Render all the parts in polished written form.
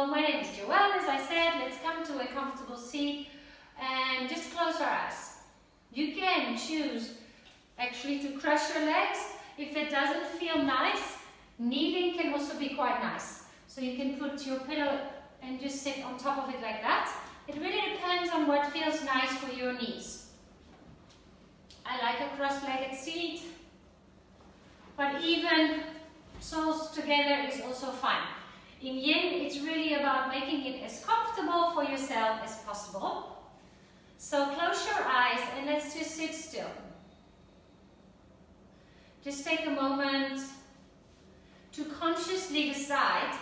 Hello, my name is Joëlle. As I said, let's come to a comfortable seat and just close our eyes. You can choose actually to cross your legs. If it doesn't feel nice, kneeling can also be quite nice. So you can put your pillow and just sit on top of it like that. It really depends on what feels nice for your knees. I like a cross-legged seat, but even soles together is also fine. In YIN, it's really about making it as comfortable for yourself as possible. So close your eyes and let's just sit still. Just take a moment to consciously decide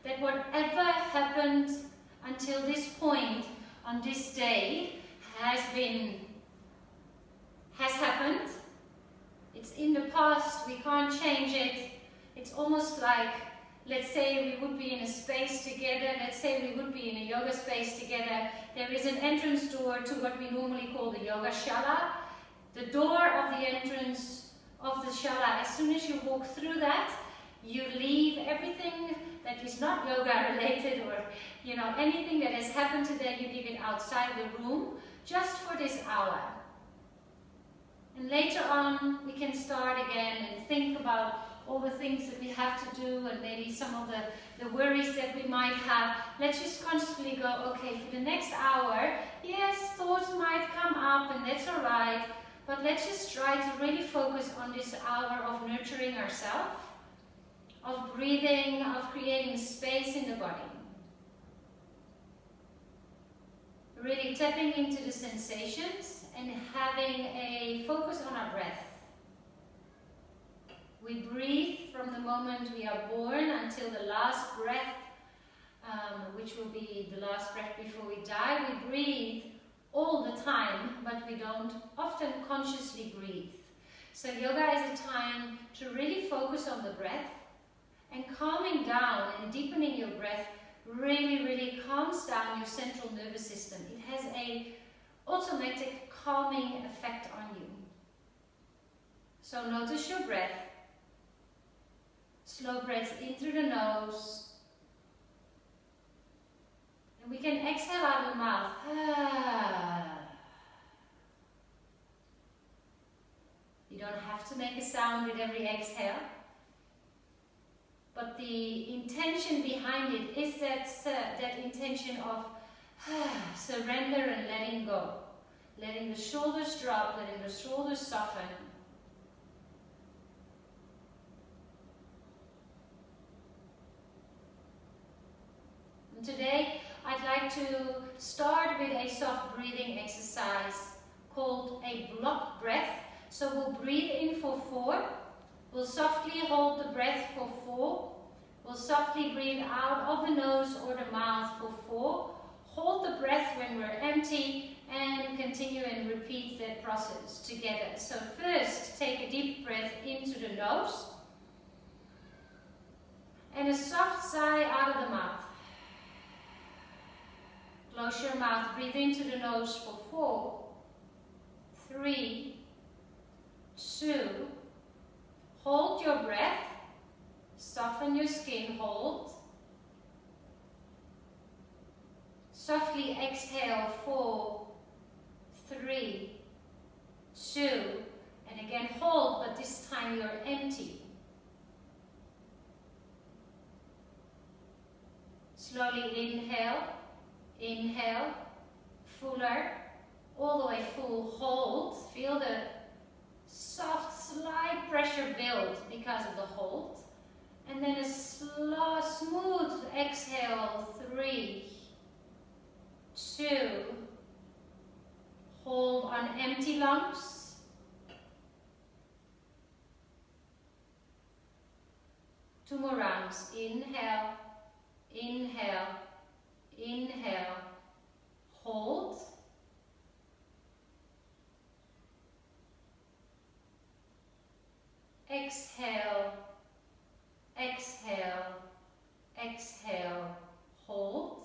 that whatever happened until this point on this day has happened. It's in the past, we can't change it. It's almost like, let's say we would be in a space together, let's say we would be in a yoga space together. There is an entrance door to what we normally call the yoga shala. The door of the entrance of the shala, as soon as you walk through that, you leave everything that is not yoga related or anything that has happened today, you leave it outside the room just for this hour. And later on we can start again and think about all the things that we have to do and maybe some of the worries that we might have. Let's just constantly go, okay, for the next hour, yes, thoughts might come up and that's all right, but let's just try to really focus on this hour of nurturing ourselves, of breathing, of creating space in the body. Really tapping into the sensations and having a focus on our breath. We breathe from the moment we are born until the last breath, which will be the last breath before we die. We breathe all the time, but we don't often consciously breathe. So yoga is a time to really focus on the breath, and calming down and deepening your breath really calms down your central nervous system. It has an automatic calming effect on you. So notice your breath. Slow breaths in through the nose. And we can exhale out of the mouth. You don't have to make a sound with every exhale. But the intention behind it is that intention of surrender and letting go. Letting the shoulders drop, letting the shoulders soften. And today I'd like to start with a soft breathing exercise called a block breath. So we'll breathe in for 4. We'll softly hold the breath for 4. We'll softly breathe out of the nose or the mouth for 4. Hold the breath when we're empty and continue and repeat that process together. So first, take a deep breath into the nose and a soft sigh out of the mouth. Close your mouth, breathe into the nose for 4, 3, 2, hold your breath, soften your skin, hold. Softly exhale, 4, 3, 2, and again hold, but this time you're empty. Slowly inhale, inhale, fuller, all the way full, hold, feel the soft, slight pressure build because of the hold. And then a slow, smooth exhale, 3, 2, hold on empty lungs. Two more rounds, inhale, inhale, inhale, hold. Exhale, exhale, exhale, hold.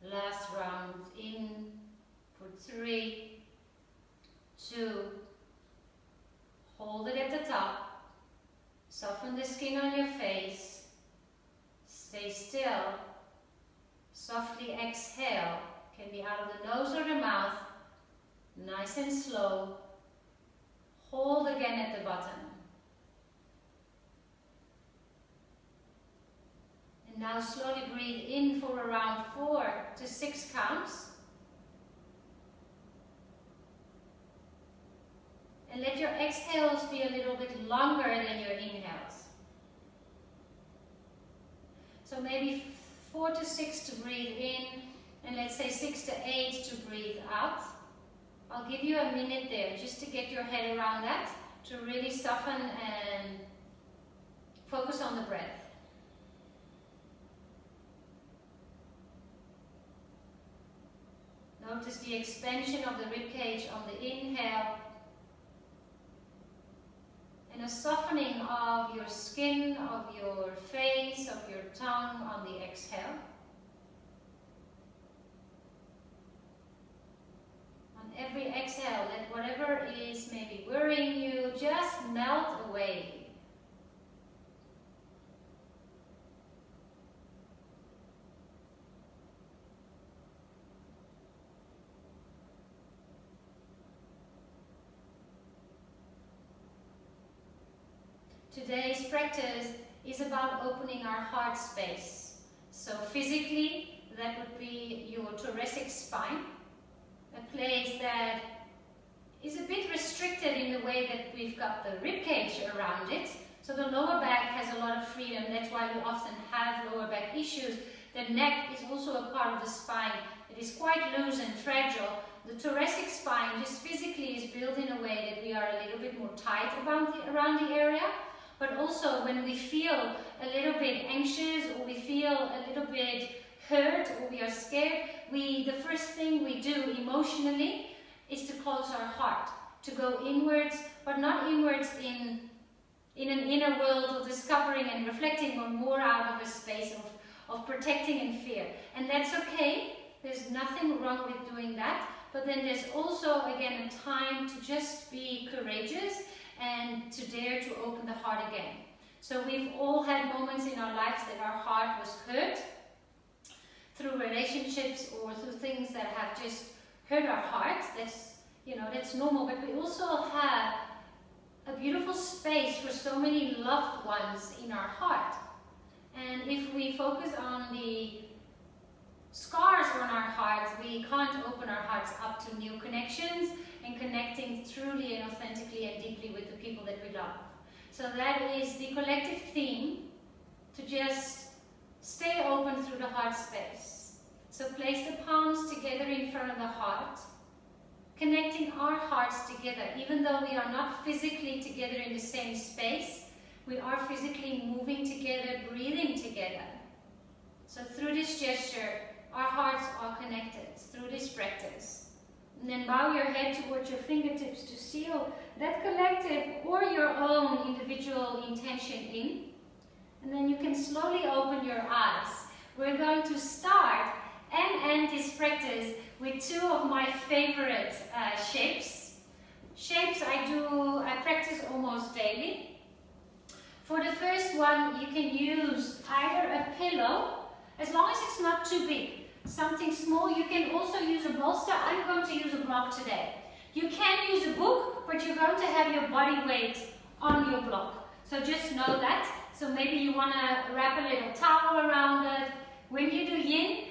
Last round in for 3, 2, hold it at the top. Soften the skin on your face. Stay still. Softly exhale. Can be out of the nose or the mouth. Nice and slow. Hold again at the bottom. And now slowly breathe in for around 4 to 6 counts. And let your exhales be a little bit longer than your inhales. So maybe 4 to 6 to breathe in, and let's say 6 to 8 to breathe out. I'll give you a minute there just to get your head around that, to really soften and focus on the breath. Notice the expansion of the ribcage on the inhale, and a softening of your skin, of your face, of your tongue on the exhale. On every exhale, let whatever is maybe worrying you just melt away. Today's practice is about opening our heart space. So physically, that would be your thoracic spine, a place that is a bit restricted in the way that we've got the rib cage around it. So the lower back has a lot of freedom. That's why we often have lower back issues. The neck is also a part of the spine. It is quite loose and fragile. The thoracic spine just physically is built in a way that we are a little bit more tight around the area. But also when we feel a little bit anxious, or we feel a little bit hurt, or we are scared, the first thing we do emotionally is to close our heart, to go inwards, but not inwards in an inner world of discovering and reflecting, but more out of a space of protecting and fear. And that's okay, there's nothing wrong with doing that, but then there's also, again, a time to just be courageous and to dare to open the heart again. So we've all had moments in our lives that our heart was hurt through relationships or through things that have just hurt our hearts. That's normal, but we also have a beautiful space for so many loved ones in our heart. And if we focus on the scars on our hearts, we can't open our hearts up to new connections and connecting truly and authentically and deeply with the people that we love. So that is the collective theme, to just stay open through the heart space. So place the palms together in front of the heart, connecting our hearts together. Even though we are not physically together in the same space, we are physically moving together, breathing together. So through this gesture, our hearts are connected through this practice. And then bow your head towards your fingertips to seal that collective or your own individual intention in. And then you can slowly open your eyes. We're going to start and end this practice with 2 of my favorite shapes. Shapes I practice almost daily. For the first one, you can use either a pillow, as long as it's not too big. Something small. You can also use a bolster. I'm going to use a block today. You can use a book, but you're going to have your body weight on your block. So just know that. So maybe you want to wrap a little towel around it. When you do yin,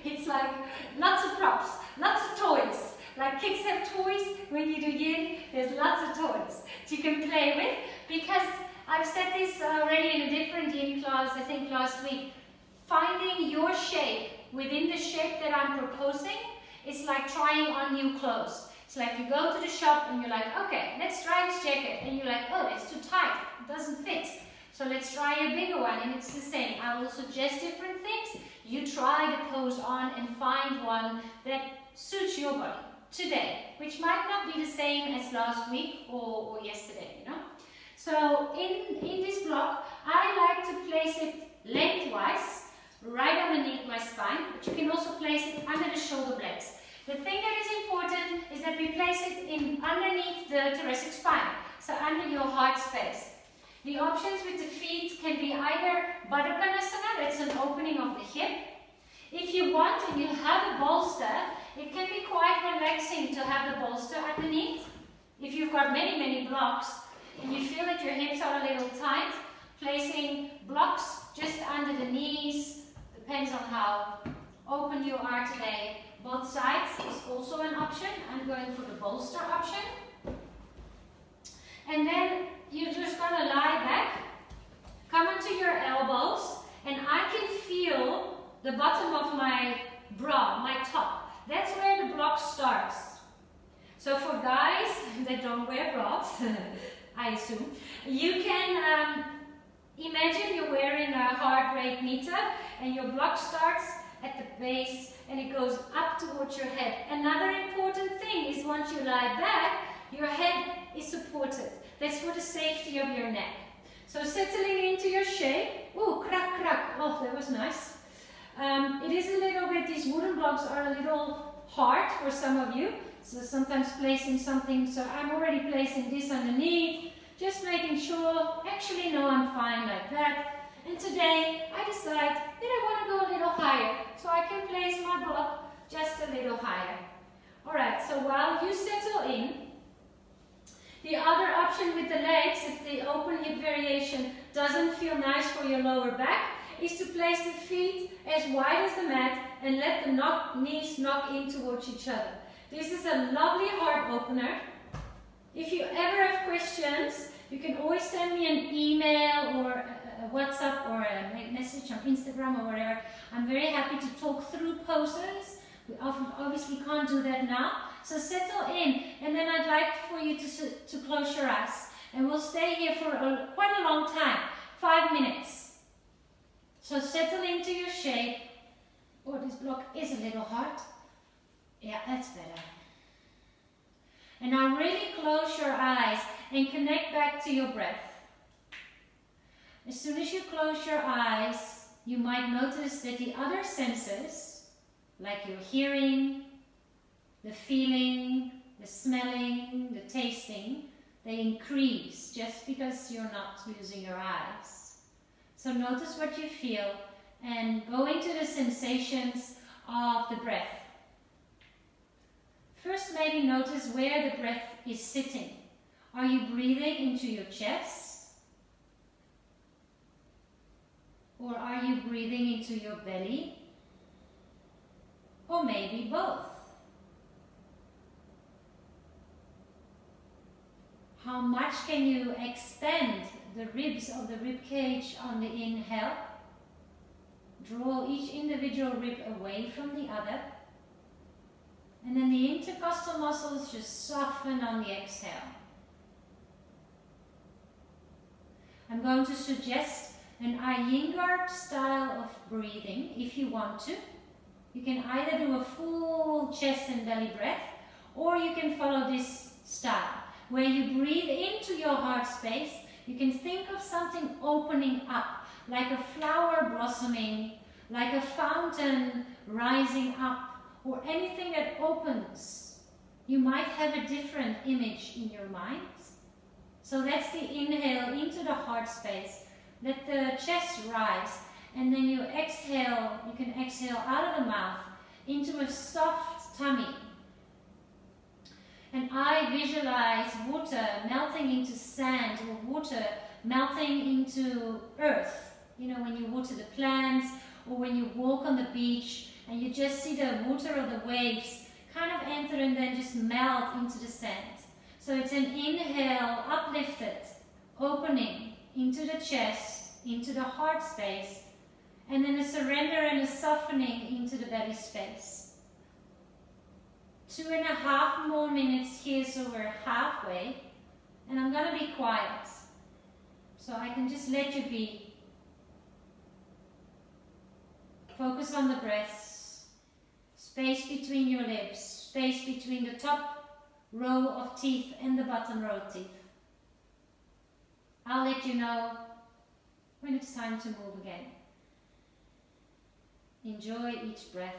it's like lots of props, lots of toys. Like kids have toys, when you do yin, there's lots of toys that you can play with. Because I've said this already in a different yin class, I think last week. Finding your shape within the shape that I'm proposing is like trying on new clothes. It's like you go to the shop and you're like, okay, let's try this jacket. And you're like, oh, it's too tight, it doesn't fit. So let's try a bigger one, and it's the same. I will suggest different things. You try the pose on and find one that suits your body today, which might not be the same as last week or yesterday, So in this block, I like to place it lengthwise, right underneath my spine, but you can also place it under the shoulder blades. The thing that is important is that we place it underneath the thoracic spine, so under your heart space. The options with the feet can be either Baddha Konasana, that's an opening of the hip. If you want and you have a bolster, it can be quite relaxing to have the bolster underneath. If you've got many blocks and you feel that your hips are a little tight, placing blocks just under the knees, depends on how open you are today. Both sides is also an option. I'm going for the bolster option. And then you're just going to lie back, come onto your elbows, and I can feel the bottom of my bra, my top. That's where the block starts. So for guys that don't wear bras, I assume, you can imagine you're wearing a heart rate meter and your block starts at the base and it goes up towards your head. Another important thing is once you lie back, your head is supported. That's for the safety of your neck. So settling into your shape. Ooh, crack, crack. Oh, that was nice. It is a little bit, these wooden blocks are a little hard for some of you. So sometimes placing something, so I'm already placing this underneath, just making sure, actually no, I'm fine like that. And today I decide that I want to go a little higher, so I can place my block just a little higher. Alright, so while you settle in, the other option with the legs, if the open hip variation doesn't feel nice for your lower back, is to place the feet as wide as the mat and let the knees knock in towards each other. This is a lovely heart opener. If you ever have questions, you can always send me an email or a WhatsApp or a message on Instagram or whatever. I'm very happy to talk through poses. We obviously can't do that now. So settle in, and then I'd like for you to close your eyes. And we'll stay here for quite a long time, 5 minutes. So settle into your shape. Oh, this block is a little hard. Yeah, that's better. And now really close your eyes and connect back to your breath. As soon as you close your eyes, you might notice that the other senses, like your hearing, the feeling, the smelling, the tasting, they increase just because you're not using your eyes. So notice what you feel and go into the sensations of the breath. First, maybe notice where the breath is sitting. Are you breathing into your chest? Or are you breathing into your belly? Or maybe both. How much can you expand the ribs of the rib cage on the inhale? Draw each individual rib away from the other. And then the intercostal muscles just soften on the exhale. I'm going to suggest an Iyengar style of breathing if you want to. You can either do a full chest and belly breath, or you can follow this style where you breathe into your heart space. You can think of something opening up, like a flower blossoming, like a fountain rising up, or anything that opens. You might have a different image in your mind. So that's the inhale into the heart space. Let the chest rise, and then you exhale. You can exhale out of the mouth into a soft tummy. And I visualize water melting into sand, or water melting into earth. You know, when you water the plants, or when you walk on the beach, and you just see the water of the waves kind of enter and then just melt into the sand. So it's an inhale, uplifted, opening into the chest, into the heart space, and then a surrender and a softening into the belly space. 2.5 more minutes here, so we're halfway, and I'm going to be quiet, so I can just let you be. Focus on the breath. Space between your lips, space between the top row of teeth and the bottom row of teeth. I'll let you know when it's time to move again. Enjoy each breath.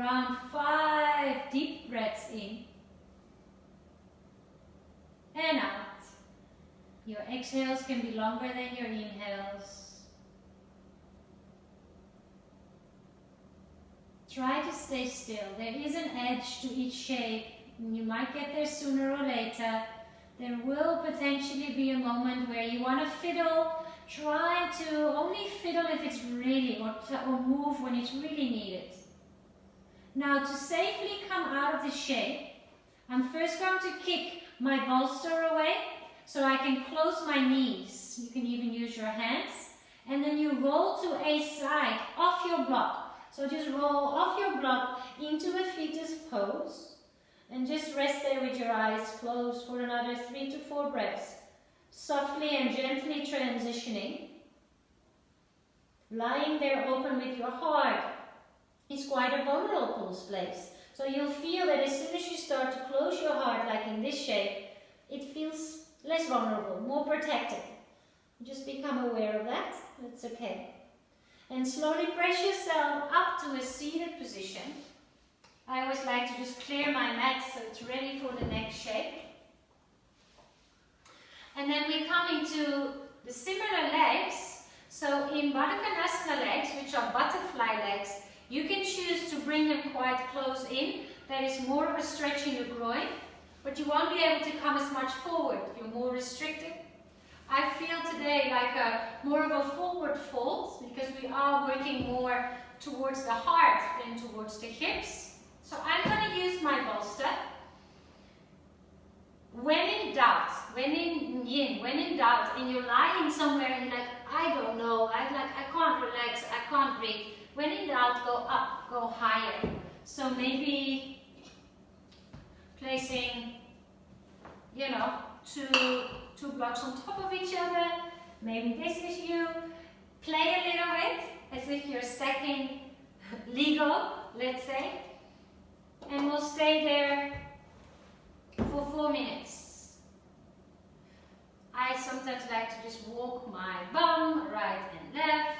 around 5 deep breaths in and out. Your exhales can be longer than your inhales. Try to stay still. There is an edge to each shape. You might get there sooner or later. There will potentially be a moment where you want to fiddle. Try to only fiddle if it's really, or move when it's really needed. Now, to safely come out of the shape, I'm first going to kick my bolster away so I can close my knees. You can even use your hands. And then you roll to a side off your block. So just roll off your block into a fetus pose. And just rest there with your eyes closed for another 3 to 4 breaths. Softly and gently transitioning. Lying there open with your heart is quite a vulnerable place. So you'll feel that as soon as you start to close your heart, like in this shape, it feels less vulnerable, more protected. Just become aware of that. That's okay. And slowly press yourself up to a seated position. I always like to just clear my mat so it's ready for the next shape. And then we come into the similar legs. So in Baddha Konasana legs, which are butterfly legs, you can choose to bring them quite close in. That is more of a stretch in the groin, but you won't be able to come as much forward. You're more restricted. I feel today like more of a forward fold because we are working more towards the heart than towards the hips. So I'm going to use my bolster. When in doubt, when in yin, when in doubt, and you're lying somewhere and you're like, I don't know, I can't relax, I can't breathe. When in doubt, go up, go higher. So maybe placing, two blocks on top of each other. Maybe this is you. Play a little bit as if you're stacking Lego, let's say. And we'll stay there for 4 minutes. I sometimes like to just walk my bum right and left.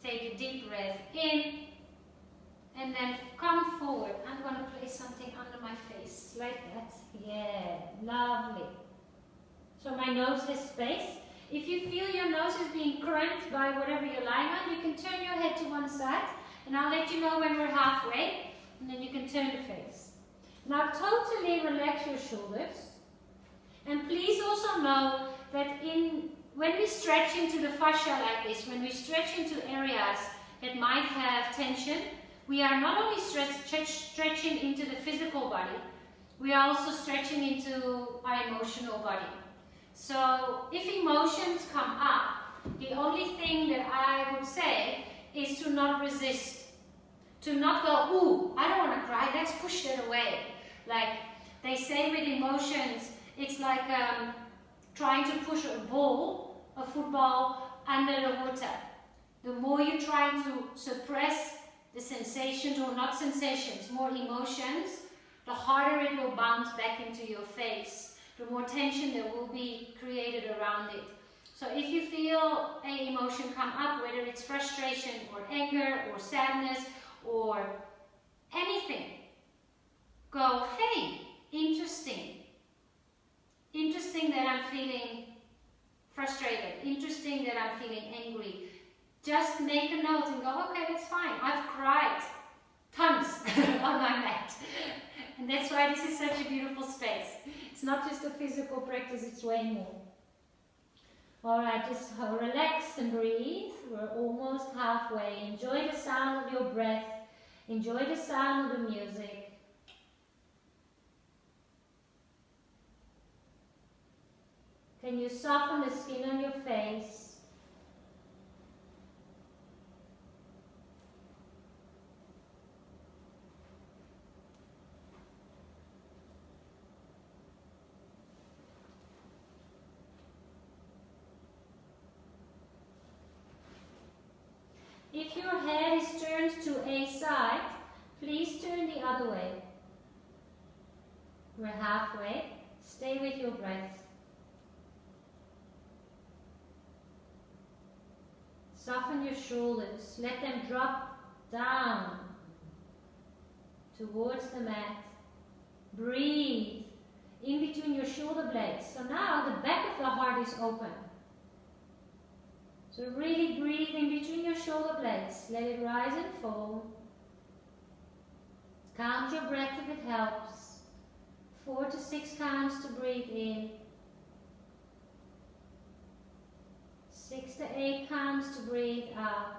Take a deep breath in. And then come forward. I'm going to place something under my face, like that. Yeah, lovely. So my nose has space. If you feel your nose is being cranked by whatever you're lying on, you can turn your head to one side. And I'll let you know when we're halfway. And then you can turn the face. Now totally relax your shoulders. And please also know that when we stretch into the fascia like this, when we stretch into areas that might have tension, we are not only stretching into the physical body, we are also stretching into our emotional body. So if emotions come up, the only thing that I would say is to not resist. To not go, ooh, I don't want to cry, let's push that away. Like they say with emotions, it's like trying to push a ball, a football, under the water. The more you try to suppress the sensations, or not sensations, more emotions, the harder it will bounce back into your face. The more tension there will be created around it. So if you feel an emotion come up, whether it's frustration or anger or sadness or anything, go, hey, interesting. Interesting that I'm feeling frustrated. Interesting that I'm feeling angry. Just make a note and go, okay, that's fine. I've cried tons on my mat. And that's why this is such a beautiful space. It's not just a physical practice, it's way more. Alright, just relax and breathe. We're almost halfway. Enjoy the sound of your breath. Enjoy the sound of the music. Can you soften the skin on your face? If your head is turned to a side, please turn the other way. We're halfway. Stay with your breath. Soften your shoulders. Let them drop down towards the mat. Breathe in between your shoulder blades. So now the back of the heart is open. So really breathe in between your shoulder blades. Let it rise and fall. Count your breath if it helps. 4 to 6 counts to breathe in. 6 to 8 counts to breathe out.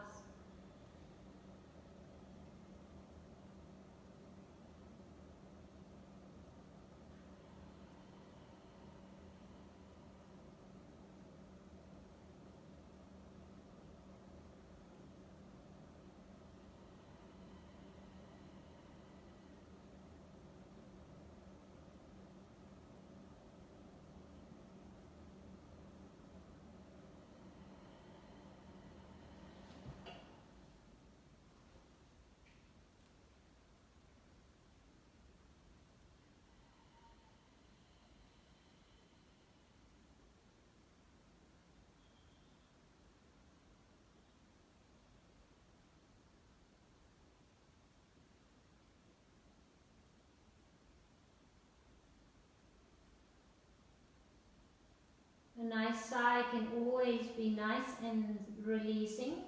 A nice sigh can always be nice and releasing.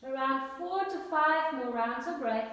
Around 4 to 5 more rounds of breath.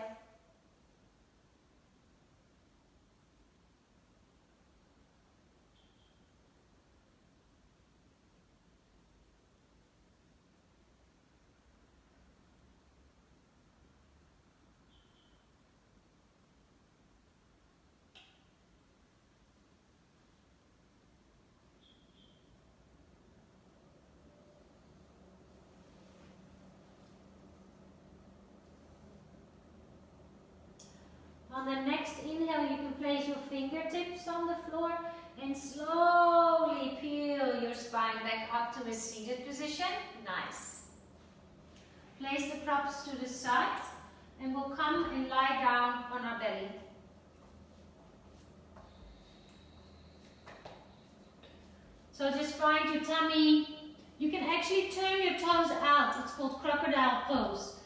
On the next inhale, you can place your fingertips on the floor and slowly peel your spine back up to a seated position. Nice. Place the props to the side and we'll come and lie down on our belly. So just find your tummy. You can actually turn your toes out. It's called crocodile pose.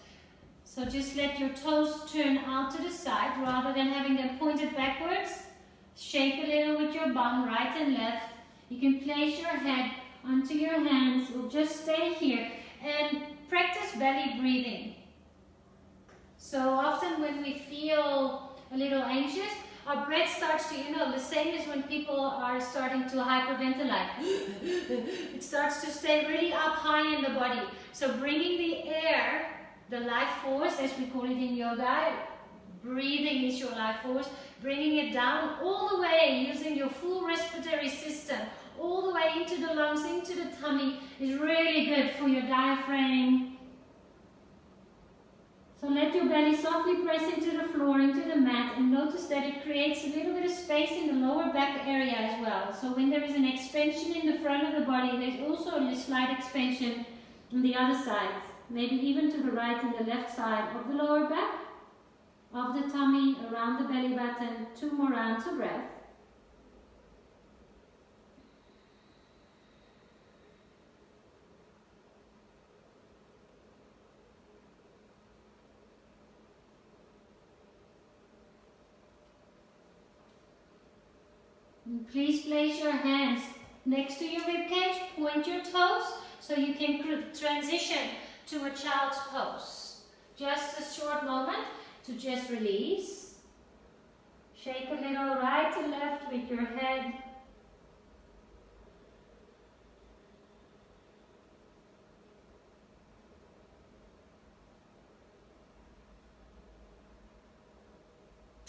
So just let your toes turn out to the side rather than having them pointed backwards. Shake a little with your bum, right and left. You can place your head onto your hands. We'll just stay here and practice belly breathing. So often when we feel a little anxious, our breath starts to, the same as when people are starting to hyperventilate. It starts to stay really up high in the body. So bringing the air, the life force, as we call it in yoga, breathing is your life force, bringing it down all the way using your full respiratory system, all the way into the lungs, into the tummy, is really good for your diaphragm. So let your belly softly press into the floor, into the mat, and notice that it creates a little bit of space in the lower back area as well. So when there is an expansion in the front of the body, there's also a slight expansion on the other side. Maybe even to the right and the left side of the lower back, of the tummy, around the belly button. 2 more rounds of breath. And please place your hands next to your rib cage, point your toes so you can transition to a child's pose. Just a short moment to just release. Shake a little right and left with your head.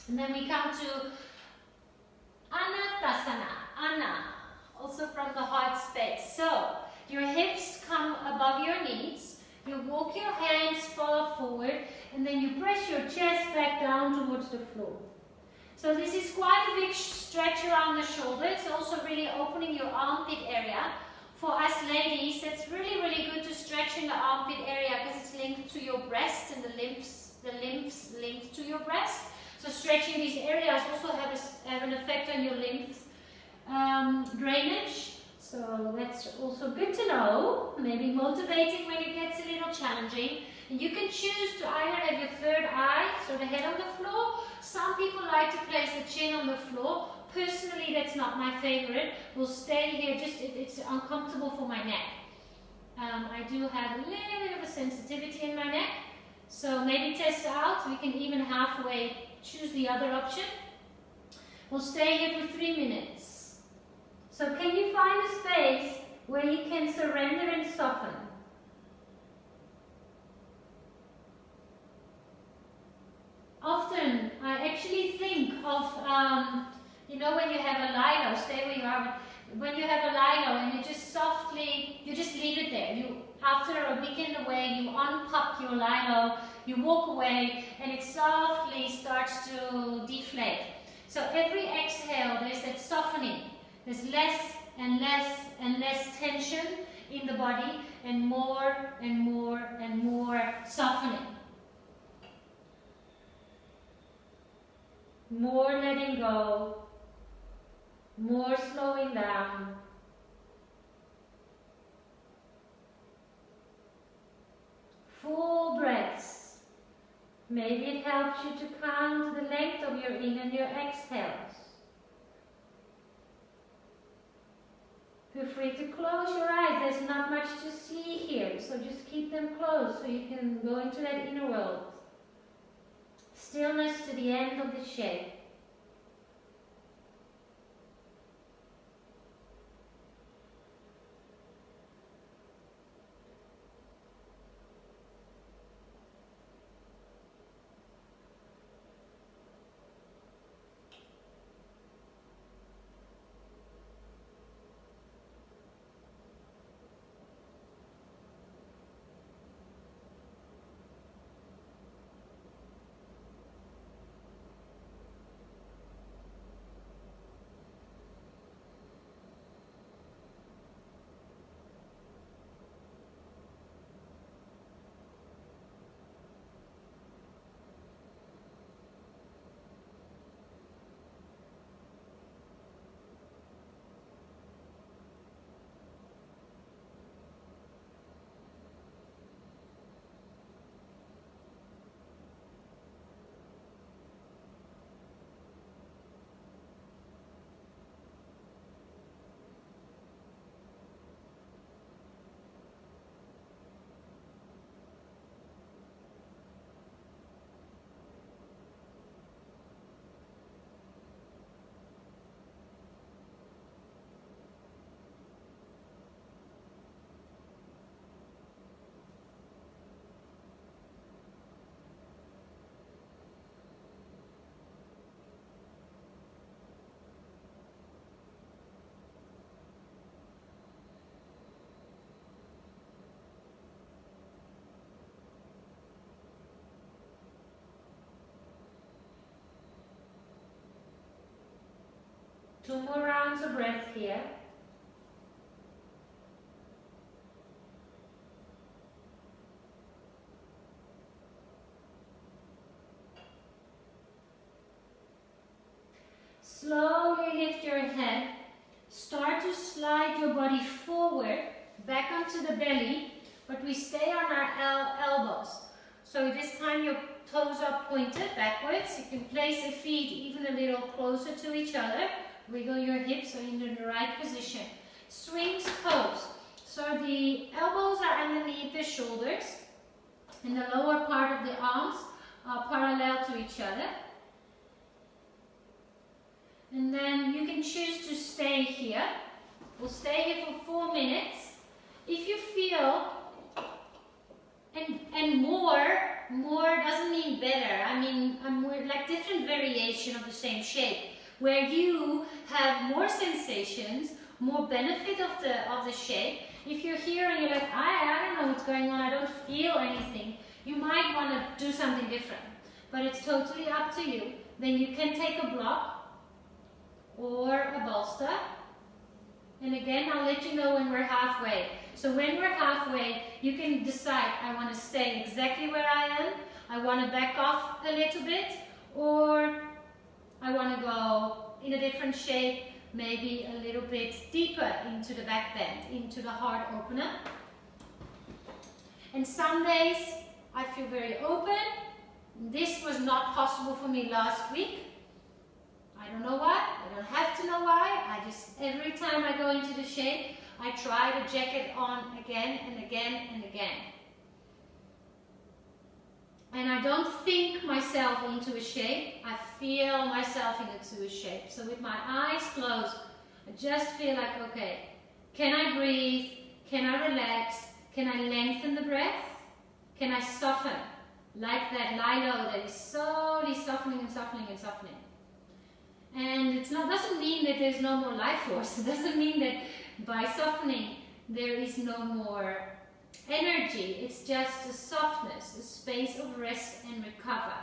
And then we come to Anatasana, Ana, also from the heart space. So your hips come above your knees. You walk your hands far forward and then you press your chest back down towards the floor. So this is quite a big stretch around the shoulder. It's also really opening your armpit area. For us ladies, it's really, really good to stretch in the armpit area because it's linked to your breast and the lymphs linked to your breast. So stretching these areas also have an effect on your lymph drainage. So that's also good to know, maybe motivating when it gets a little challenging. And you can choose to either have your third eye, so the head on the floor. Some people like to place the chin on the floor. Personally, that's not my favorite. We'll stay here, just it's uncomfortable for my neck. I do have a little bit of a sensitivity in my neck, so maybe test out. We can even halfway choose the other option. We'll stay here for 3 minutes. So can you find a space where you can surrender and soften? Often, I actually think of, you know, when you have a lilo, stay where you are, when you have a lilo and you just softly, you just leave it there. After a weekend away, you unpop your lilo, you walk away, and it softly starts to deflate. So every exhale, there's that softening. There's less and less and less tension in the body, and more and more and more softening. More letting go, more slowing down. Full breaths. Maybe it helps you to count the length of your in and your exhales. Feel free to close your eyes. There's not much to see here, so just keep them closed so you can go into that inner world. Stillness to the end of the shape. Two more rounds of breath here. Slowly lift your head. Start to slide your body forward, back onto the belly, but we stay on our elbows. So this time your toes are pointed backwards. You can place the feet even a little closer to each other. Wiggle your hips so you're in the right position. Swings toes. So the elbows are underneath the shoulders and the lower part of the arms are parallel to each other. And then you can choose to stay here. We'll stay here for 4 minutes. If you feel, and more doesn't mean better. I mean, more like different variation of the same shape, where you have more sensations, more benefit of the shape. If you're here and you're like, I don't know what's going on, I don't feel anything, you might want to do something different. But it's totally up to you. Then you can take a block or a bolster. And again, I'll let you know when we're halfway. So when we're halfway, you can decide, I want to stay exactly where I am, I want to back off a little bit, or I want to go in a different shape, maybe a little bit deeper into the back bend, into the heart opener. And some days I feel very open. This was not possible for me last week. I don't know why. I don't have to know why. I just, every time I go into the shape, I try the jacket on again and again and again. And I don't think myself into a shape. I feel myself into a shape. So with my eyes closed, I just feel like, okay, can I breathe? Can I relax? Can I lengthen the breath? Can I soften? Like that lie low that is slowly softening and softening and softening. And it doesn't mean that there's no more life force. It doesn't mean that by softening there is no more energy. It's just a softness, a space of rest and recover.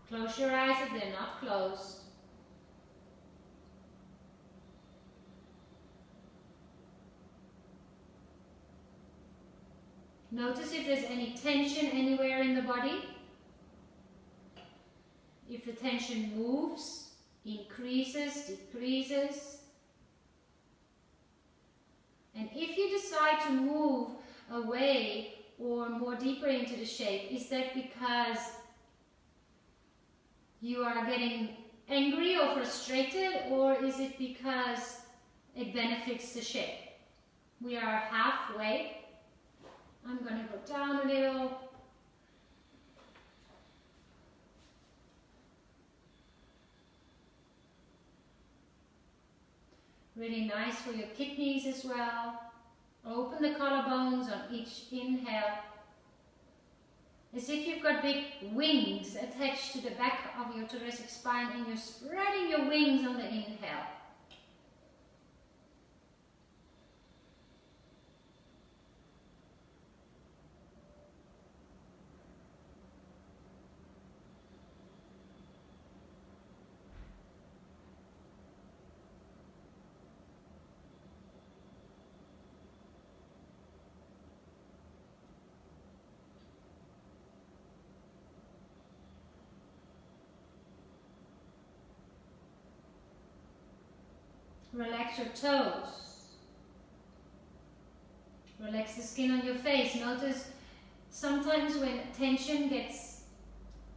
Close your eyes if they're not closed. Notice if there's any tension anywhere in the body. If the tension moves, increases, decreases. And if you decide to move away or more deeper into the shape, is that because you are getting angry or frustrated, or is it because it benefits the shape? We are halfway. I'm going to go down a little. Really nice for your kidneys as well. Open the collarbones on each inhale. As if you've got big wings attached to the back of your thoracic spine and you're spreading your wings on the inhale. Relax your toes. Relax the skin on your face. Notice sometimes when tension gets,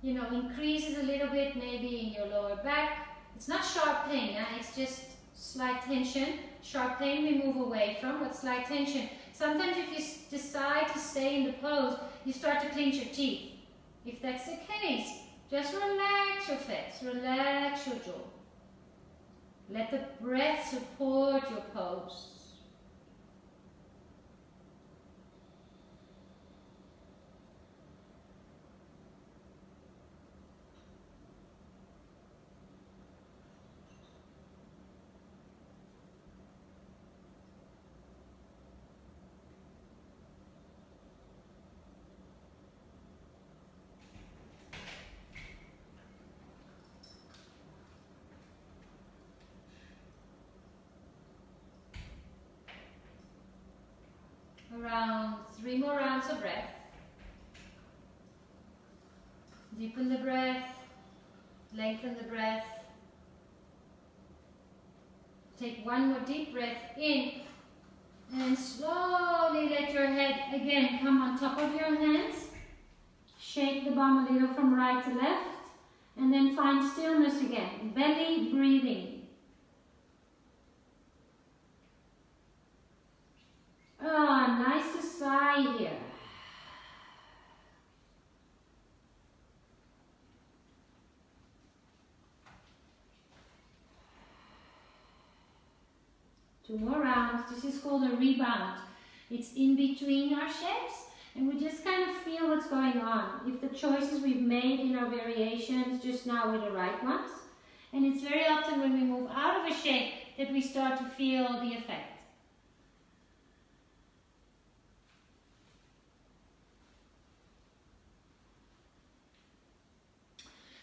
increases a little bit, maybe in your lower back. It's not sharp pain, it's just slight tension. Sharp pain we move away from, but slight tension. Sometimes if you decide to stay in the pose, you start to clench your teeth. If that's the case, just relax your face, relax your jaw. Let the breath support your pose. Around 3 more rounds of breath. Deepen the breath, lengthen the breath. Take one more deep breath in and slowly let your head again come on top of your hands. Shake the bum a little from right to left and then find stillness again. Belly breathing. Ah, nice to sigh here. Two more rounds. This is called a rebound. It's in between our shapes and we just kind of feel what's going on. If the choices we've made in our variations just now were the right ones. And it's very often when we move out of a shape that we start to feel the effect.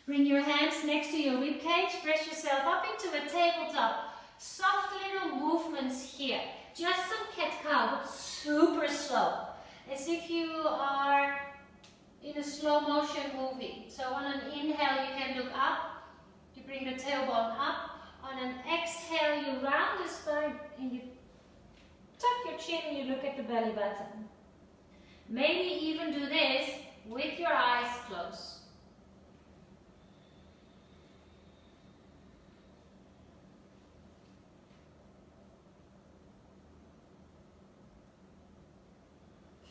Bring your hands next to your rib cage, press yourself up into a tabletop. Soft little movements here. Just some cat-cow, but super slow. As if you are in a slow motion movie. So on an inhale you can look up, you bring the tailbone up. On an exhale you round the spine and you tuck your chin, you look at the belly button. Maybe even do this with your eyes closed.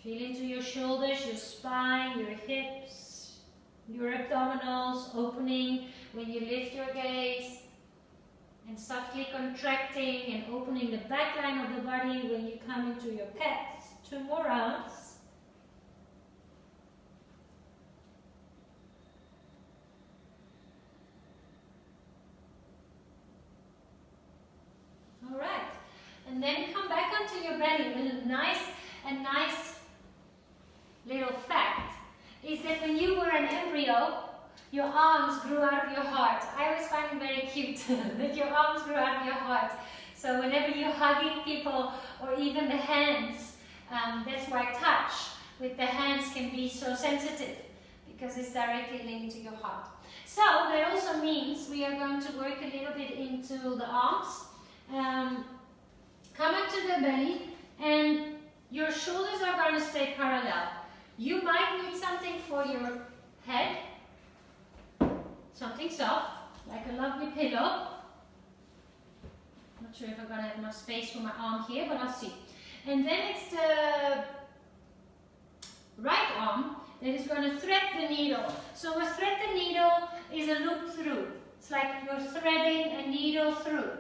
Feel into your shoulders, your spine, your hips, your abdominals opening when you lift your gaze, and softly contracting and opening the back line of the body when you come into your cats. 2 more rounds. All right, and then come back onto your belly. A nice little fact is that when you were an embryo, your arms grew out of your heart. I always find it very cute that your arms grew out of your heart. So whenever you're hugging people, or even the hands, that's why touch with the hands can be so sensitive, because it's directly linked to your heart. So that also means we are going to work a little bit into the arms. Come up to the belly, and your shoulders are going to stay parallel. You might need something for your head, something soft, like a lovely pillow. Not sure if I'm going to have enough space for my arm here, but I'll see. And then it's the right arm that is going to thread the needle. So a thread the needle is a loop through. It's like you're threading a needle through,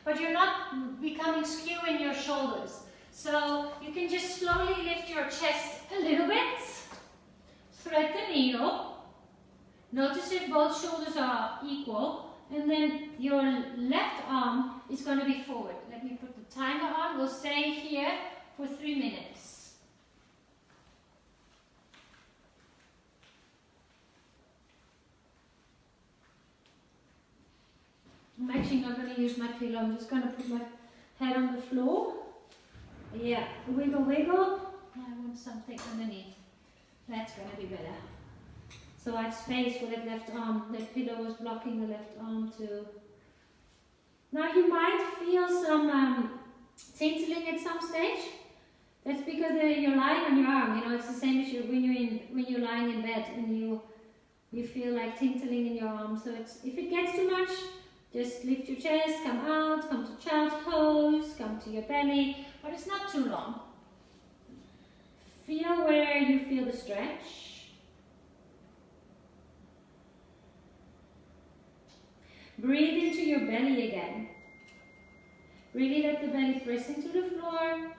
but you're not becoming skew in your shoulders. So you can just slowly lift your chest a little bit, thread the needle. Notice if both shoulders are equal, and then your left arm is going to be forward. Let me put the timer on. We'll stay here for 3 minutes. I'm actually not going to use my pillow. I'm just going to put my head on the floor. Yeah, wiggle, wiggle. I want something underneath. That's going to be better. So I have space for that left arm. That pillow was blocking the left arm too. Now you might feel some tingling at some stage. That's because you're lying on your arm. You know, it's the same as when you're lying in bed and you feel like tingling in your arm. So if it gets too much, just lift your chest, come out, come to child's pose, come to your belly, but it's not too long. Feel where you feel the stretch. Breathe into your belly again. Really let the belly press into the floor.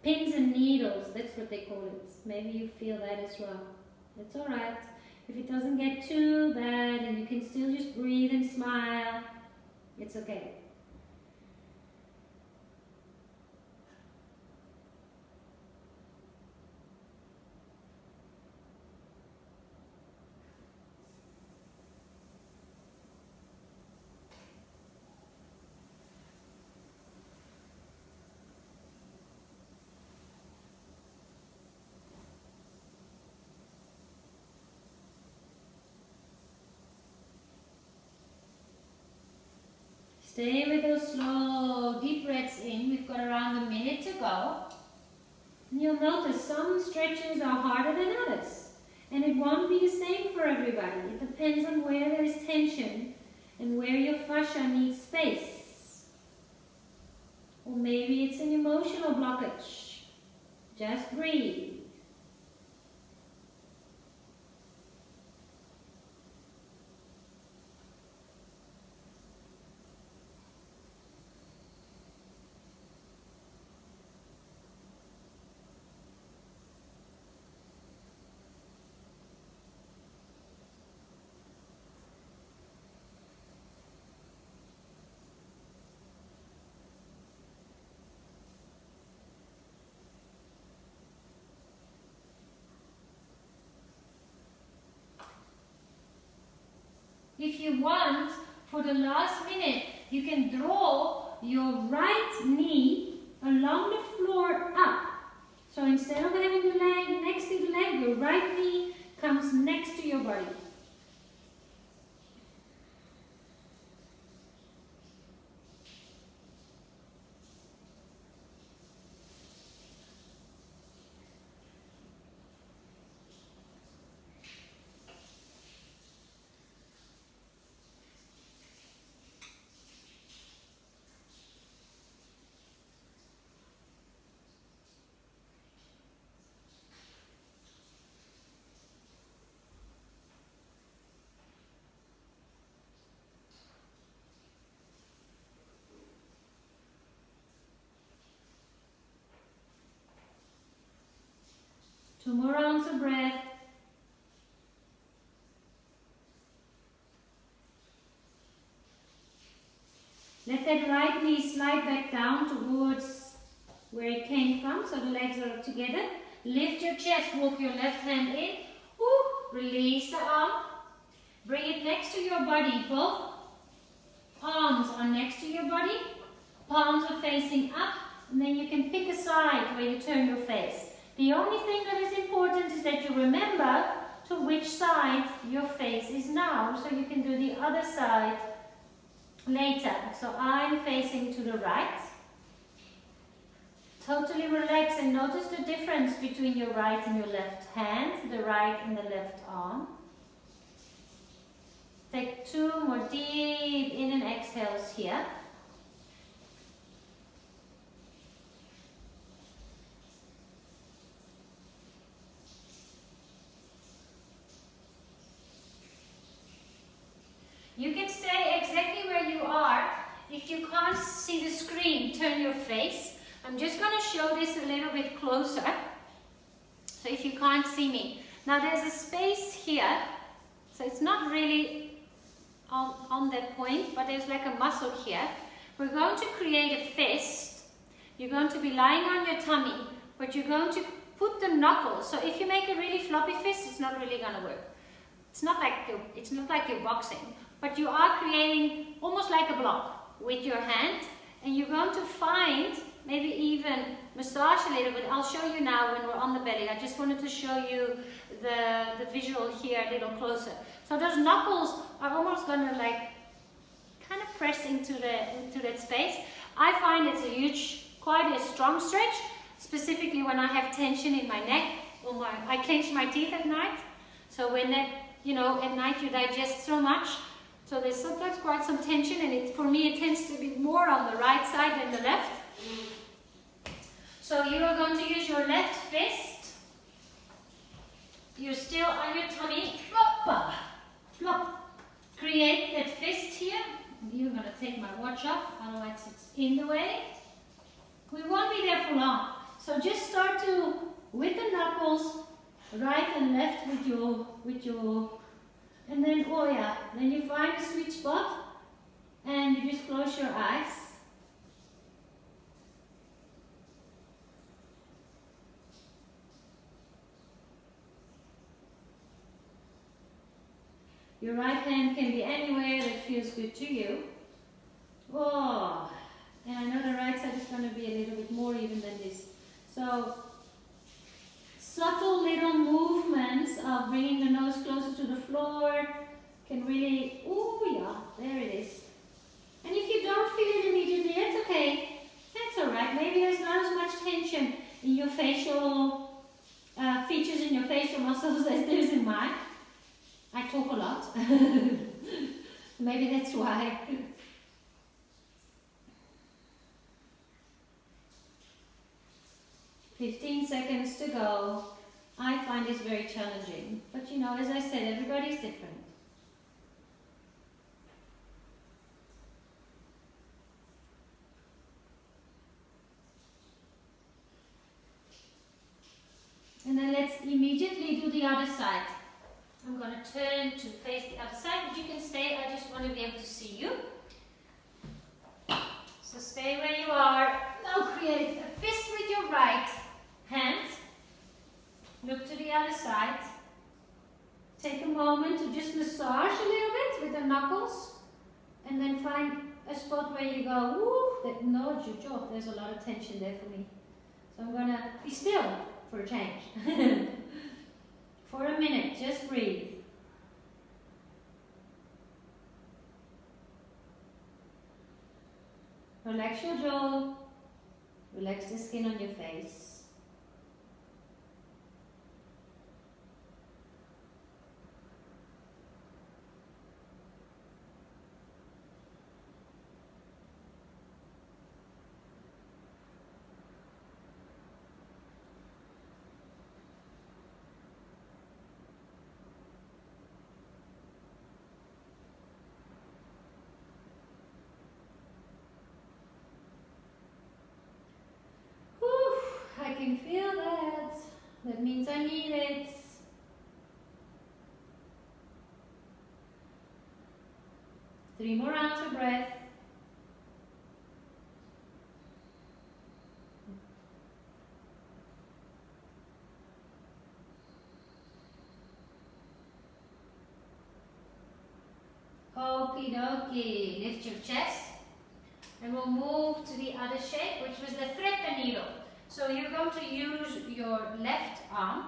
Pins and needles, that's what they call it. Maybe you feel that as well. That's alright. If it doesn't get too bad and you can still just breathe and smile, it's okay. Stay with those slow, deep breaths in. We've got around a minute to go. And you'll notice some stretches are harder than others. And it won't be the same for everybody. It depends on where there is tension and where your fascia needs space. Or maybe it's an emotional blockage. Just breathe. If you want, for the last minute, you can draw your right knee along the floor up. So instead of having the leg next to the leg, your right knee comes next to your body. 2 more rounds of breath. Let that right knee slide back down towards where it came from, so the legs are together. Lift your chest, walk your left hand in. Ooh, release the arm. Bring it next to your body. Both arms are next to your body. Palms are facing up. And then you can pick a side where you turn your face. The only thing that is important is that you remember to which side your face is now. So you can do the other side later. So I'm facing to the right. Totally relax and notice the difference between your right and your left hand, the right and the left arm. Take 2 more deep in and exhales here. You can stay exactly where you are. If you can't see the screen, turn your face. I'm just going to show this a little bit closer. So if you can't see me. Now there's a space here. So it's not really on that point, but there's like a muscle here. We're going to create a fist. You're going to be lying on your tummy, but you're going to put the knuckles. So if you make a really floppy fist, it's not really going to work. It's not like you're boxing, but you are creating almost like a block with your hand, and you're going to find, maybe even massage a little bit. I'll show you now when we're on the belly. I just wanted to show you the visual here a little closer. So those knuckles are almost going to like kind of press into that space. I find it's quite a strong stretch, specifically when I have tension in my neck or I clench my teeth at night. So when that, at night you digest so much, so there's sometimes quite some tension, and for me it tends to be more on the right side than the left. So you are going to use your left fist. You're still on your tummy. Flop, flop. Create that fist here. You're going to take my watch off, otherwise it's in the way. We won't be there for long. So just start to, with the knuckles, right and left with your, and then, then you find a sweet spot and you just close your eyes. Your right hand can be anywhere that feels good to you. Oh, and I know the right side is going to be a little bit more even than this. So, subtle little movements of bringing the nose closer to the floor can really, there it is. And if you don't feel it immediately, it's okay. That's alright. Maybe there's not as much tension in your facial features, in your facial muscles as there is in mine. I talk a lot. Maybe that's why. "15 seconds to go." I find this very challenging. But as I said, everybody's different. And then let's immediately do the other side. I'm going to turn to face the other side, but you can stay. I just want to be able to see you. So stay where you are. Now create a fist with your right hand. Look to the other side. Take a moment to just massage a little bit with the knuckles. And then find a spot where you go, woo, no, there's a lot of tension there for me. So I'm going to be still for a change. For a minute, just breathe. Relax your jaw. Relax the skin on your face. I can feel that That means I need it. Three more rounds of breath. Okie dokie. Lift your chest. And we'll move to the other shape, which was the thread the needle. So you're going to use your left arm.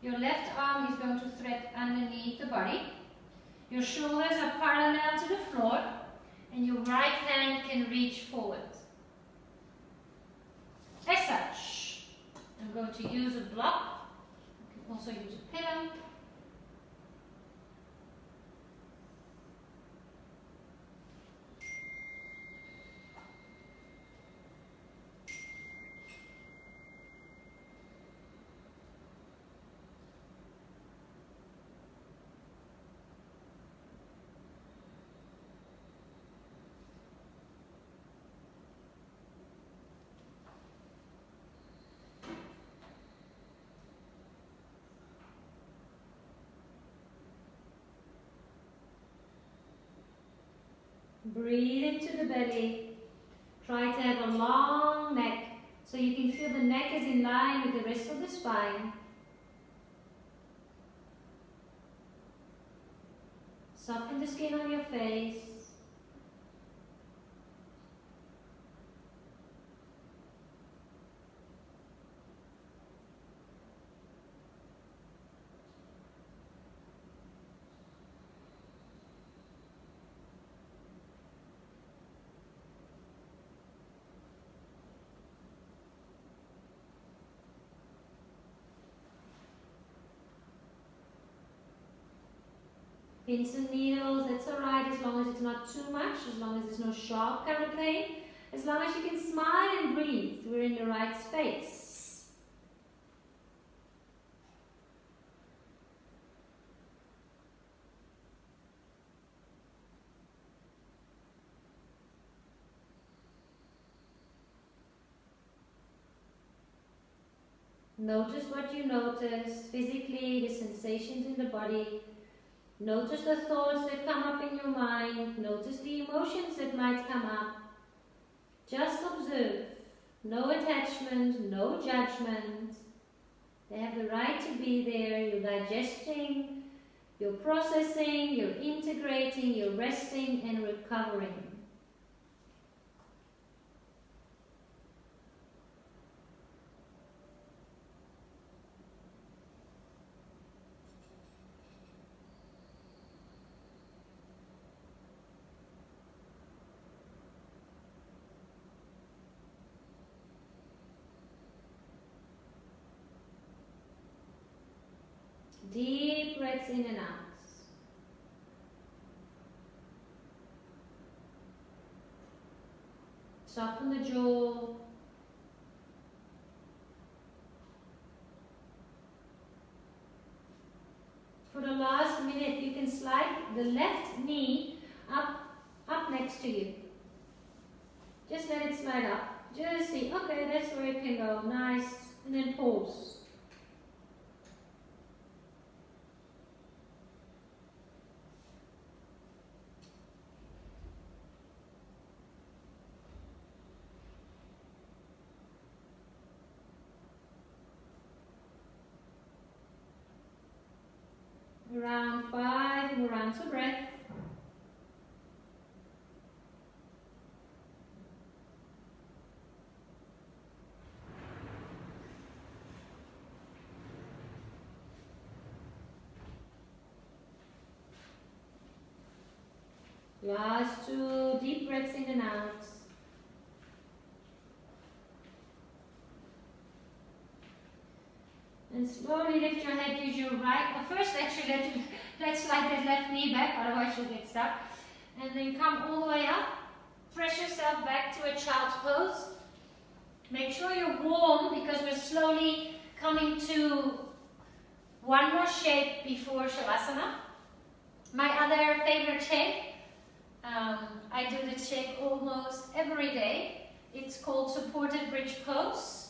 Your left arm is going to thread underneath the body. Your shoulders are parallel to the floor, and your right hand can reach forward. As such, I'm going to use a block. You can also use a pillow. Breathe into the belly. Try to have a long neck so you can feel the neck is in line with the rest of the spine. Soften the skin on your face. Pins and needles, that's alright as long as it's not too much, as long as there's no sharp current pain, as long as you can smile and breathe, we're in the right space. Notice what you notice physically, the sensations in the body. Notice the thoughts that come up in your mind. Notice the emotions that might come up. Just observe. No attachment, no judgment. They have the right to be there. You're digesting, you're processing, you're integrating, you're resting and recovering. Deep breaths in and out. Soften the jaw. For the last minute, you can slide the left knee up next to you. Just let it slide up. Just see, okay, that's where it can go. Nice. And then pause. Around 5 more rounds of breath. Last 2 deep breaths in and out. And slowly lift your head, use your right. Well, first, actually, let's slide that left knee back, otherwise you'll get stuck. And then come all the way up. Press yourself back to a child's pose. Make sure you're warm because we're slowly coming to one more shape before Shavasana. My other favorite shape, I do this shape almost every day. It's called supported bridge pose.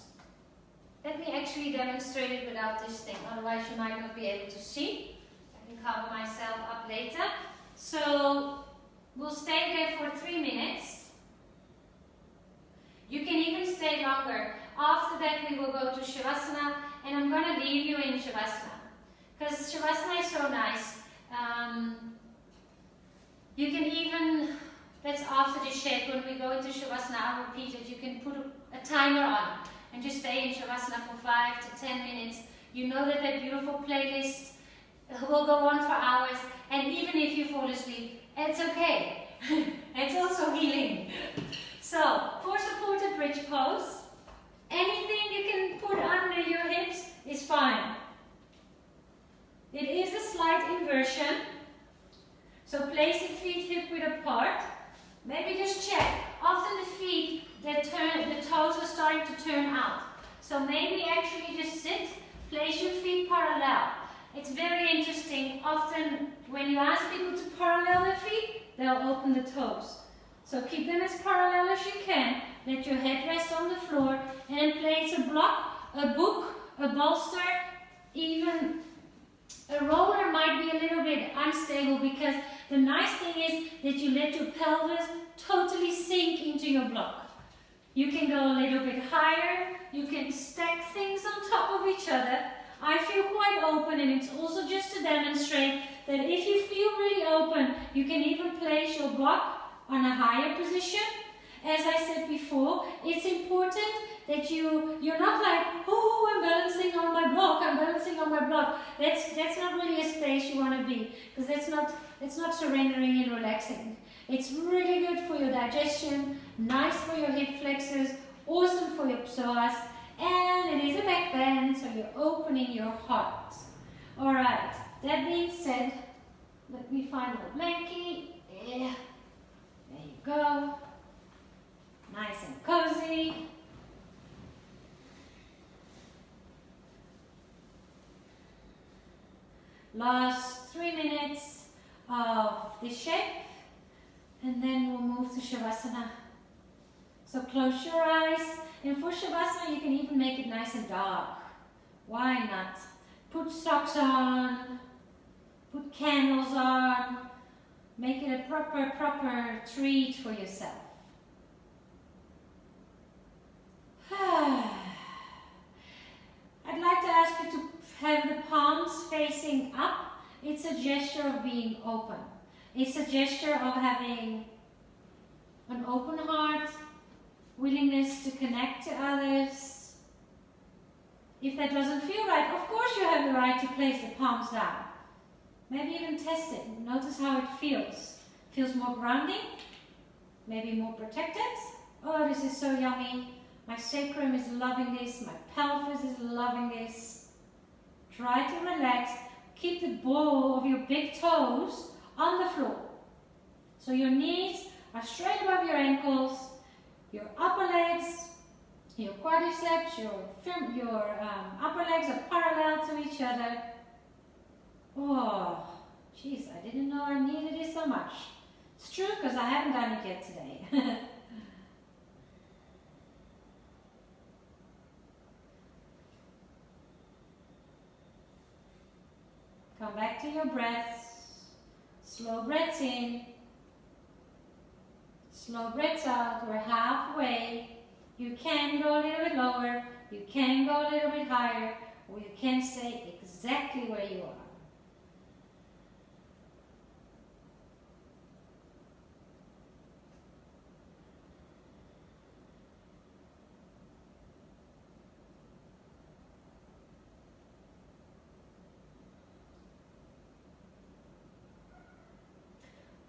Let me actually actually demonstrate it without this thing, otherwise you might not be able to see. I can cover myself up later. So we'll stay there for 3 minutes. You can even stay longer. After that we will go to Shavasana, and I'm going to leave you in Shavasana because Shavasana is so nice. You can even, that's after the shake, when we go into Shavasana, I'll repeat it, you can put a timer on and just stay in Shavasana for 5 to 10 minutes. You know that that beautiful playlist will go on for hours, and even if you fall asleep, it's okay. It's also healing. So, for supported bridge pose, anything you can put under your hips is fine. It is a slight inversion. So place the feet hip width apart. Maybe just check. Often the feet, the toes are starting to turn out. So maybe actually just sit, place your feet parallel. It's very interesting. Often when you ask people to parallel their feet, they'll open the toes. So keep them as parallel as you can. Let your head rest on the floor, and then place a block, a book, a bolster, even a roller might be a little bit unstable, because the nice thing is that you let your pelvis totally sink into your block. You can go a little bit higher, you can stack things on top of each other. I feel quite open, and it's also just to demonstrate that if you feel really open, you can even place your block on a higher position. As I said before, it's important that you're not like, oh, I'm balancing on my block, I'm balancing on my block. That's not really a space you want to be, because it's not surrendering and relaxing. It's really good for your digestion, nice for your hip flexors, awesome for your psoas, and it is a back bend, so you're opening your heart. Alright, that being said, let me find my blankie. Yeah, there you go. Nice and cozy. Last 3 minutes of this shape, and then we'll move to Shavasana. So close your eyes, and for Shavasana you can even make it nice and dark. Why not? Put socks on, put candles on, make it a proper treat for yourself. I'd like to ask you to have the palms facing up. It's a gesture of being open. It's a gesture of having an open heart, willingness to connect to others. If that doesn't feel right, of course you have the right to place the palms down. Maybe even test it. Notice how it feels. Feels more grounding, maybe more protected. Oh, this is so yummy. My sacrum is loving this, my pelvis is loving this. Try to relax. Keep the ball of your big toes on the floor. So your knees are straight above your ankles, your upper legs, your quadriceps, your upper legs are parallel to each other. Oh, jeez, I didn't know I needed it so much. It's true, because I haven't done it yet today. Come back to your breaths. Slow breaths in. Slow breaths out. We're halfway. You can go a little bit lower. You can go a little bit higher. Or you can stay exactly where you are.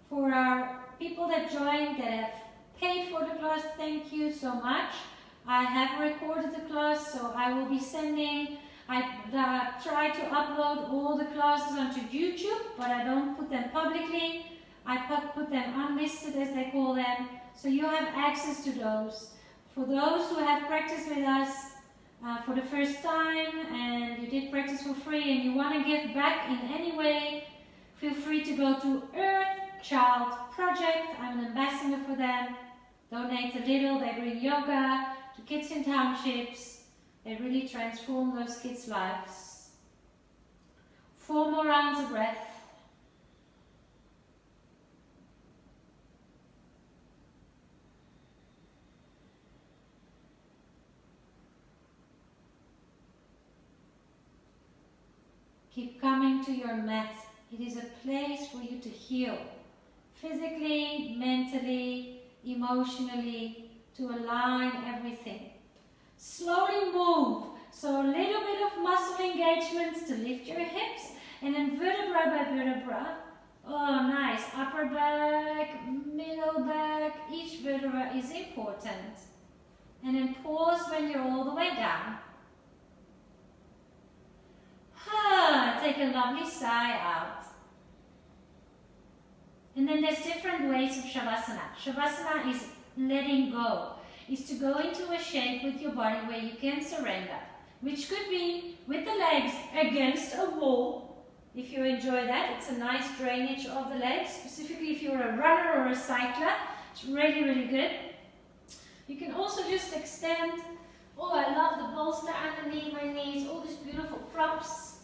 For our people that joined, that have paid for the class, thank you so much. I have recorded the class, so I will be sending, I try to upload all the classes onto YouTube, but I don't put them publicly. I put them unlisted, as they call them, so you have access to those. For those who have practiced with us for the first time, and you did practice for free, and you want to give back in any way, feel free to go to Earth Child Project. I'm an ambassador for them. Donate a little. They bring yoga to kids in townships. They really transform those kids' lives. 4 more rounds of breath. Keep coming to your mat. It is a place for you to heal. Physically, mentally, emotionally, to align everything. Slowly move. So a little bit of muscle engagements to lift your hips. And then vertebra by vertebra. Oh, nice. Upper back, middle back. Each vertebra is important. And then pause when you're all the way down. Take a lovely sigh out. And then there's different ways of Shavasana. Shavasana is letting go. Is to go into a shape with your body where you can surrender. Which could be with the legs against a wall. If you enjoy that, it's a nice drainage of the legs. Specifically if you're a runner or a cycler. It's really, really good. You can also just extend. Oh, I love the bolster underneath my knees. All these beautiful props.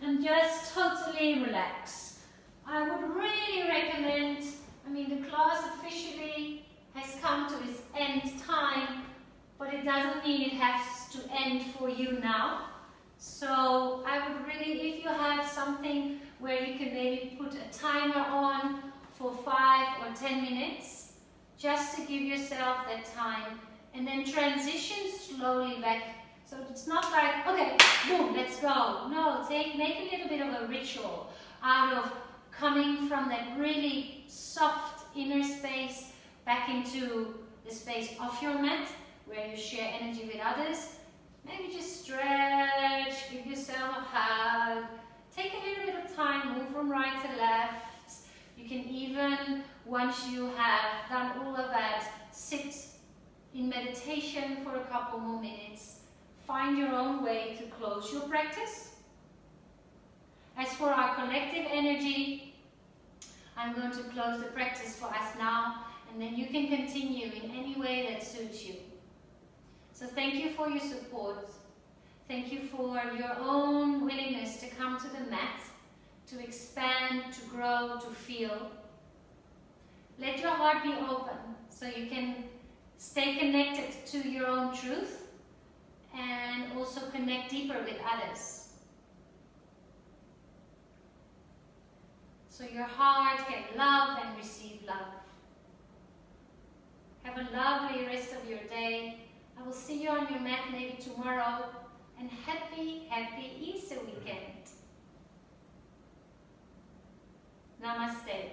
And just totally relax. I would really recommend, the class officially has come to its end time, but it doesn't mean it has to end for you now. So I would really, if you have something where you can maybe put a timer on for 5 or 10 minutes, just to give yourself that time, and then transition slowly back. So it's not like, okay, boom, let's go. No, make a little bit of a ritual out of coming from that really soft inner space back into the space of your mat, where you share energy with others. Maybe just stretch, give yourself a hug, take a little bit of time, move from right to left. You can even, once you have done all of that, sit in meditation for a couple more minutes. Find your own way to close your practice. As for our collective energy, I'm going to close the practice for us now, and then you can continue in any way that suits you. So thank you for your support. Thank you for your own willingness to come to the mat, to expand, to grow, to feel. Let your heart be open so you can stay connected to your own truth and also connect deeper with others. So your heart can love and receive love. Have a lovely rest of your day. I will see you on your mat maybe tomorrow. And happy, happy Easter weekend. Namaste.